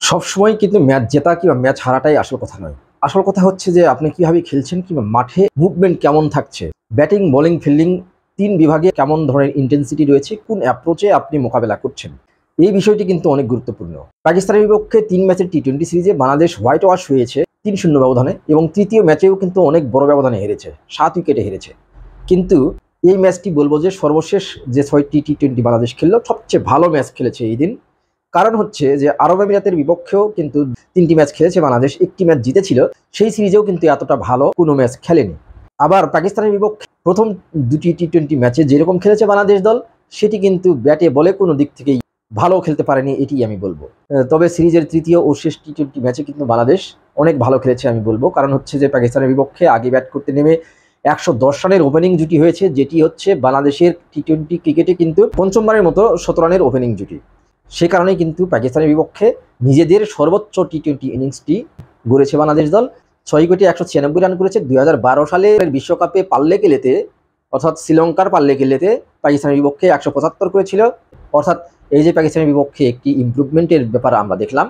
সবসময় কিন্তু ম্যাচ জেতা কিংবা ম্যাচ হারাটাই আসল কথা নয়। আসল কথা হচ্ছে যে আপনি কিভাবে খেলছেন কিংবা মাঠে মুভমেন্ট কেমন থাকছে, ব্যাটিং, বোলিং, ফিল্ডিং ৩ বিভাগে কেমন ধরনের ইন্টেন্সিটি রয়েছে, কোন অ্যাপ্রোচে আপনি মোকাবেলা করছেন। এই বিষয়টি কিন্তু অনেক গুরুত্বপূর্ণ। পাকিস্তানের বিপক্ষে ৩ ম্যাচের টি-20 সিরিজে বাংলাদেশ হোয়াইট ওয়াশ হয়েছে ৩-০ ব্যবধানে এবং তৃতীয় ম্যাচেও কিন্তু অনেক বড় ব্যবধানে হেরেছে, ৭ উইকেটে হেরেছে। কিন্তু এই ম্যাচটি বলবো যে সর্বশেষ যে ৬টি টি-20 বাংলাদেশ খেললো সবচেয়ে ভালো ম্যাচ খেলেছে এই দিন। কারণ হচ্ছে যে আরব আমিরাতের বিপক্ষেও কিন্তু ৩টি ম্যাচ খেলেছে বাংলাদেশ, ১টি ম্যাচ জিতেছিল। সেই সিরিজেও কিন্তু এতটা ভালো কোনো ম্যাচ খেলেনি। আবার পাকিস্তানের বিপক্ষে প্রথম ২টি টি-20 ম্যাচে যেরকম খেলেছে বাংলাদেশ দল, সেটি কিন্তু ব্যাটে বলে কোনো দিক থেকেই ভালো খেলতে পারেনি, এটি আমি বলবো। তবে সিরিজের তৃতীয় ও শেষ টি-20 ম্যাচে কিন্তু বাংলাদেশ অনেক ভালো খেলেছে আমি বলবো। কারণ হচ্ছে যে পাকিস্তানের বিপক্ষে আগে ব্যাট করতে নেমে ১১০ রানের ওপেনিং জুটি হয়েছে, যেটি হচ্ছে বাংলাদেশের টি-20 ক্রিকেটে কিন্তু পঞ্চমবারের মতো ১৭ রানের ওপেনিং জুটি। সে কারণেই কিন্তু পাকিস্তানের বিপক্ষে নিজেদের সর্বোচ্চ টি-20 ইনিংসটি গড়েছে বাংলাদেশ দল। ৬ উইকেটে ১৯৬ রান করেছে। ২০১২ সালের বিশ্বকাপে পাল্লে কেলেতে, অর্থাৎ শ্রীলঙ্কার পাল্লে কেলেতে পাকিস্তানের বিপক্ষে ১৭৫ করেছিল। অর্থাৎ এই যে পাকিস্তানের বিপক্ষে একটি ইমপ্রুভমেন্টের ব্যাপার আমরা দেখলাম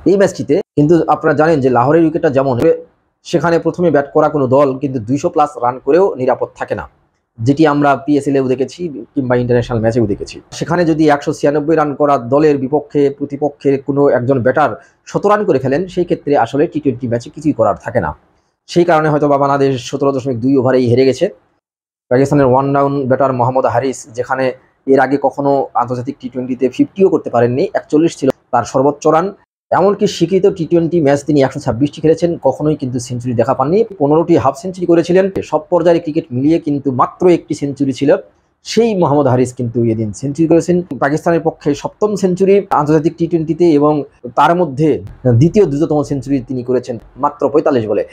এই ম্যাচটিতে। কিন্তু আপনারা জানেন যে লাহোরের উইকেটটা যেমন, সেখানে প্রথমে ব্যাট করা কোনো দল কিন্তু ২০০+ রান করেও নিরাপদ থাকে না, যেটি আমরা পিএসএলেও দেখেছি কিংবা ইন্টারন্যাশনাল ম্যাচেও দেখেছি। সেখানে যদি ১৯৬ রান করা দলের বিপক্ষে প্রতিপক্ষের কোনো একজন ব্যাটার ১৭ রান করে ফেলেন, সেই ক্ষেত্রে আসলে টি-20 ম্যাচে কিছুই করার থাকে না। সেই কারণে হয়তো বা বাংলাদেশ ১৭.২ ওভারেই হেরে গেছে। পাকিস্তানের ওয়ান ডাউন ব্যাটার মোহাম্মদ হারিস, যেখানে এর আগে কখনো আন্তর্জাতিক টি-20তে 50ও করতে পারেননি, ৪১ ছিল তার সর্বোচ্চ রান। এমনকি স্বীকৃত টি-20 ম্যাচ তিনি ১২৬টি খেলেছেন, কখনোই কিন্তু সেঞ্চুরি দেখা পাননি। ১৫টি হাফ সেঞ্চুরি করেছিলেন। সব পর্যায়ের ক্রিকেট মিলিয়ে কিন্তু মাত্র একটি সেঞ্চুরি ছিল, সেই মোহাম্মদ হারিস কিন্তু এদিন সেঞ্চুরি করেছেন। পাকিস্তানের পক্ষে ৭ম সেঞ্চুরি আন্তর্জাতিক টি-20তে এবং তার মধ্যে দ্বিতীয় দ্রুততম সেঞ্চুরি তিনি করেছেন মাত্র ৪৫ বলে।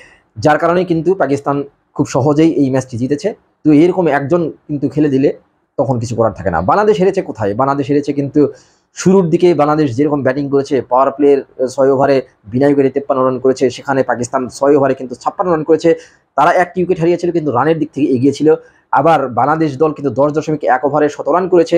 যার কারণে কিন্তু পাকিস্তান খুব সহজেই এই ম্যাচটি জিতেছে। তো এরকম একজন কিন্তু খেলে দিলে তখন কিছু করার থাকে না। বাংলাদেশ হেরেছে কোথায়? বাংলাদেশ হেরেছে কিন্তু শুরুর দিকে বাংলাদেশ যেরকম ব্যাটিং করেছে, পাওয়ার প্লের ৬ ওভারে বিনা উইকেটে ৫৩ রান করেছে, সেখানে পাকিস্তান ৬ ওভারে কিন্তু ৫৬ রান করেছে। তারা একটি উইকেট হারিয়েছিল কিন্তু রানের দিক থেকে এগিয়ে ছিল। আবার বাংলাদেশ দল কিন্তু ১০.১ ওভারে ১৭ রান করেছে,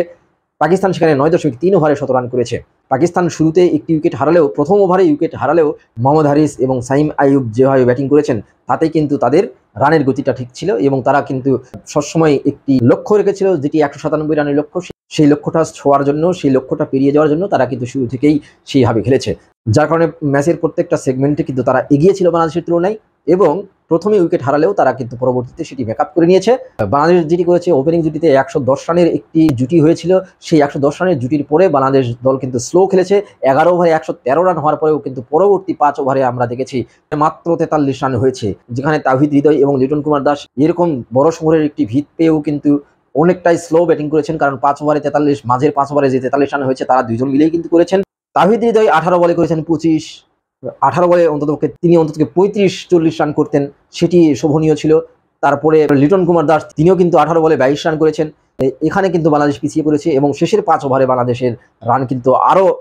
পাকিস্তান সেখানে ৯.৩ ওভারে ১৭ রান করেছে। পাকিস্তান শুরুতে একটি উইকেট হারালেও, প্রথম ওভারে উইকেট হারালেও মোহাম্মদ হারিস এবং সাইম আইয়ুব যেভাবে ব্যাটিং করেছেন, তাতে কিন্তু তাদের রানের গতিটা ঠিক ছিল এবং তারা কিন্তু সবসময় একটি লক্ষ্য রেখেছিল, যেটি ১৯৭ রানের লক্ষ্য। সেই লক্ষ্যটা ছোঁয়ার জন্য, সেই লক্ষ্যটা পেরিয়ে যাওয়ার জন্য তারা কিন্তু শুরু থেকেই সেইভাবে খেলেছে। যার কারণে ম্যাচের প্রত্যেকটা সেগমেন্টে কিন্তু তারা এগিয়ে ছিল বাংলাদেশের তুলনায় এবং প্রথমে উইকেট হারালেও তারা কিন্তু পরবর্তীতে সেটি ব্যাকআপ করে নিয়েছে। বাংলাদেশ যেটি করেছে, ওপেনিং জুটিতে ১১০ রানের একটি জুটি হয়েছিল। সেই ১১০ রানের জুটির পরে বাংলাদেশ দল কিন্তু স্লো খেলেছে। ১১ ওভারে ১১৩ রান হওয়ার পরেও কিন্তু পরবর্তী ৫ ওভারে আমরা দেখেছি মাত্র ৪৩ রান হয়েছে, যেখানে তাওহিদ হৃদয় এবং লিটন কুমার দাস এরকম বড় শহরের একটি ভিত পেয়েও কিন্তু অনেকটাই স্লো ব্যাটিং করেছেন। কারণ ৫ ওভারে ৪৩, মাঝের 5 ওভারে যে ৪৩ রান হয়েছে তারা দুইজন মিলেই কিন্তু করেছেন। তাওহিদ হৃদয় ১৮ বলে করেছেন ২৫, ১৮ বলে তিনি অন্তত ৩৫-৪০ রান করতেন, সেটি শোভনীয় ছিল। তারপরে লিটন কুমার দাস তিনিও কিন্তু ১৮ বলে ২২ রান করেছেন। এখানে কিন্তু বাংলাদেশ পিছিয়ে পড়েছে এবং শেষের ৫ ওভারে বাংলাদেশের রান কিন্তু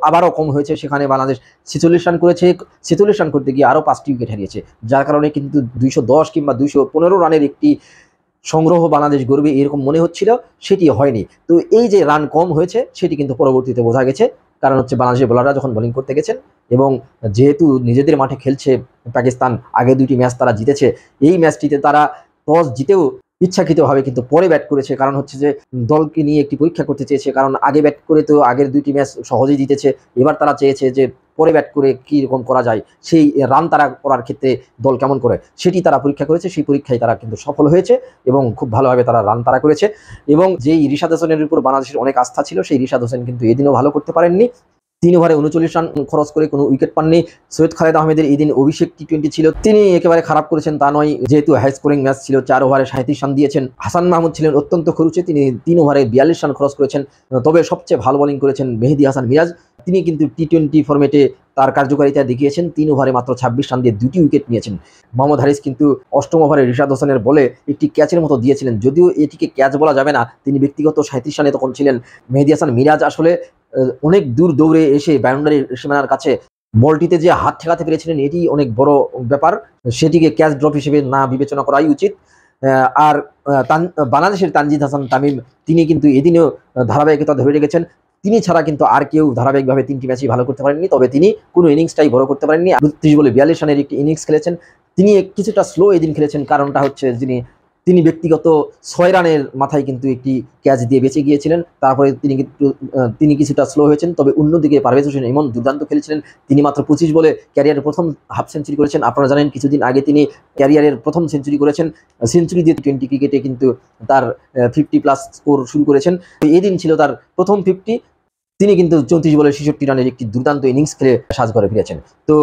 আবারও কম হয়েছে। সেখানে বাংলাদেশ ৪৬ রান করেছে। ৪৬ রান করতে গিয়ে আরও ৫টি উইকেট হারিয়েছে। যার কারণে কিন্তু ২১০ কিংবা ২১৫ রানের একটি সংগ্রহ বাংলাদেশ গড়বে এরকম মনে হচ্ছিল, সেটি হয়নি। তো এই যে রান কম হয়েছে সেটি কিন্তু পরবর্তীতে বোঝা গেছে। কারণ হচ্ছে বাংলাদেশের বোলাররা যখন বোলিং করতে গেছেন এবং যেহেতু নিজেদের মাঠে খেলছে পাকিস্তান, আগে ২টি ম্যাচ তারা জিতেছে, এই ম্যাচটিতে তারা টস জিতেও ইচ্ছাকৃতভাবে কিন্তু পরে ব্যাট করেছে। কারণ হচ্ছে যে দলকে নিয়ে একটি পরীক্ষা করতে চেয়েছে। কারণ আগে ব্যাট করে তো আগের ২টি ম্যাচ সহজেই জিতেছে। এবার তারা চেয়েছে যে পরে ব্যাট করে কীরকম করা যায়, সেই রান তারা করার ক্ষেত্রে দল কেমন করে, সেটি তারা পরীক্ষা করেছে। সেই পরীক্ষায় তারা কিন্তু সফল হয়েছে এবং খুব ভালোভাবে তারা রান তারা করেছে। এবং যেই রিশাদ হোসেনের উপর বাংলাদেশের অনেক আস্থা ছিল, সেই রিশাদ হোসেন কিন্তু এদিনও ভালো করতে পারেননি। ৩ ওভারে ৩৯ রান খরচ করে কোনো উইকেট পাননি। সৈয়দ খালেদ আহমেদের এদিন অভিষেক টি-20 ছিল, তিনি একেবারে খারাপ করেছেন তা নয়, যেহেতু হাই স্কোরিং ম্যাচ ছিল। ৪ ওভারে ৩৭ রান দিয়েছেন। হাসান মাহমুদ ছিলেন অত্যন্ত খরুচে, তিনি ৩ ওভারে ৪২ রান খরচ করেছেন। তবে সবচেয়ে ভালো বোলিং করেছেন মেহেদী হাসান মিরাজ, তিনি কিন্তু টি-20 ফরম্যাটে তার কার্যকারিতা দেখিয়েছেন। ৩ ওভারে মাত্র ২৬ রান দিয়ে ২টি উইকেট নিয়েছেন। মোহাম্মদ হারিস কিন্তু ৮ম ওভারে রিশাদ হোসেনের বলে একটি ক্যাচের মতো দিয়েছিলেন, যদিও এটিকে ক্যাচ বলা যাবে না, তিনি ব্যক্তিগত ৩৭ রানে তখন ছিলেন। মেহেদী হাসান মিরাজ আসলে অনেক দূর দৌড়ে এসে বাউন্ডারির সীমানার কাছে বলটিতে যে হাত ঠেকাতে পেরেছিলেন, এটি অনেক বড় ব্যাপার। সেটিকে ক্যাচ ড্রপ হিসেবে না বিবেচনা করাই উচিত। আর বাংলাদেশের তানজিদ হাসান তামিম, তিনি কিন্তু এদিনেও ধারাবাহিকতা ধরে রেখেছেন। তিনি ছাড়া কিন্তু আর কেউ ধারাবাহিকভাবে 3টি ম্যাচই ভালো করতে পারেননি। তবে তিনি কোনো ইনিংসটাই বড় করতে পারেননি। ৩২ বলে ৪২ রানের একটি ইনিংস খেলেছেন। তিনি কিছুটা স্লো এদিন খেলেছেন। কারণটা হচ্ছে তিনি ব্যক্তিগত ৬ রানের মাথায় কিন্তু একটি ক্যাচ দিয়ে বেঁচে গিয়েছিলেন। তারপরে তিনি কিছুটা স্লো হয়েছেন। তবে অন্যদিকে পারভেজ হোসেন ইমন দুর্দান্ত খেলেছিলেন। তিনি মাত্র ২৫ বলে ক্যারিয়ারের প্রথম হাফ সেঞ্চুরি করেছেন। আপনারা জানেন কিছুদিন আগে তিনি ক্যারিয়ারের প্রথম সেঞ্চুরি করেছেন। সেঞ্চুরি দিয়ে টি-20 ক্রিকেটে কিন্তু তার 50+ স্কোর শুরু করেছেন। এই দিন ছিল তার প্রথম 50। তিনি কিন্তু ৩৪ বলে ৬৬ রানের একটি দুর্দান্ত ইনিংস খেলে সাজঘরে ফিরেছেন। তো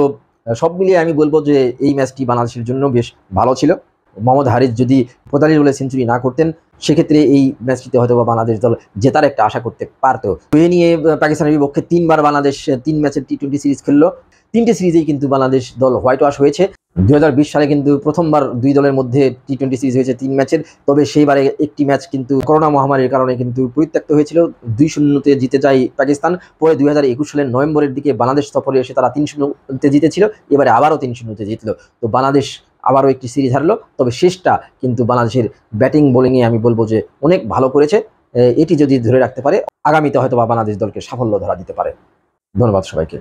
সব মিলিয়ে আমি বলব যে এই ম্যাচটি বাংলাদেশের জন্য বেশ ভালো ছিল। মোহাম্মদ হারিস যদি ৪৫ বলে সেঞ্চুরি না করতেন, সেক্ষেত্রে এই ম্যাচটিতে হয়তো বাংলাদেশ দল জেতার একটা আশা করতে পারত। তো এ নিয়ে পাকিস্তানের বিপক্ষে ৩ বার বাংলাদেশ ৩ ম্যাচের টি-20 সিরিজ খেললো। ৩টে সিরিজেই কিন্তু বাংলাদেশ দল হোয়াইট ওয়াশ হয়েছে। ২০২০ সালে কিন্তু প্রথমবার ২ দলের মধ্যে টি-20 সিরিজ হয়েছে ৩ ম্যাচের। তবে সেইবারে একটি ম্যাচ কিন্তু করোনা মহামারীর কারণে কিন্তু পরিত্যক্ত হয়েছিল। ২-০ জিতে যায় পাকিস্তান। পরে ২০২১ সালের নভেম্বরের দিকে বাংলাদেশ সফরে এসে তারা ৩-০ জিতেছিল। এবারে আবারও ৩-০ জিতল। তো বাংলাদেশ আবারও একটি সিরিজ হারলো। তবে শেষটা কিন্তু বাংলাদেশের ব্যাটিং বোলিংয়ে আমি বলব যে অনেক ভালো করেছে। এটি যদি ধরে রাখতে পারে, আগামীতে হয়তো বাংলাদেশ দলকে সাফল্য ধরা দিতে পারে। ধন্যবাদ সবাইকে।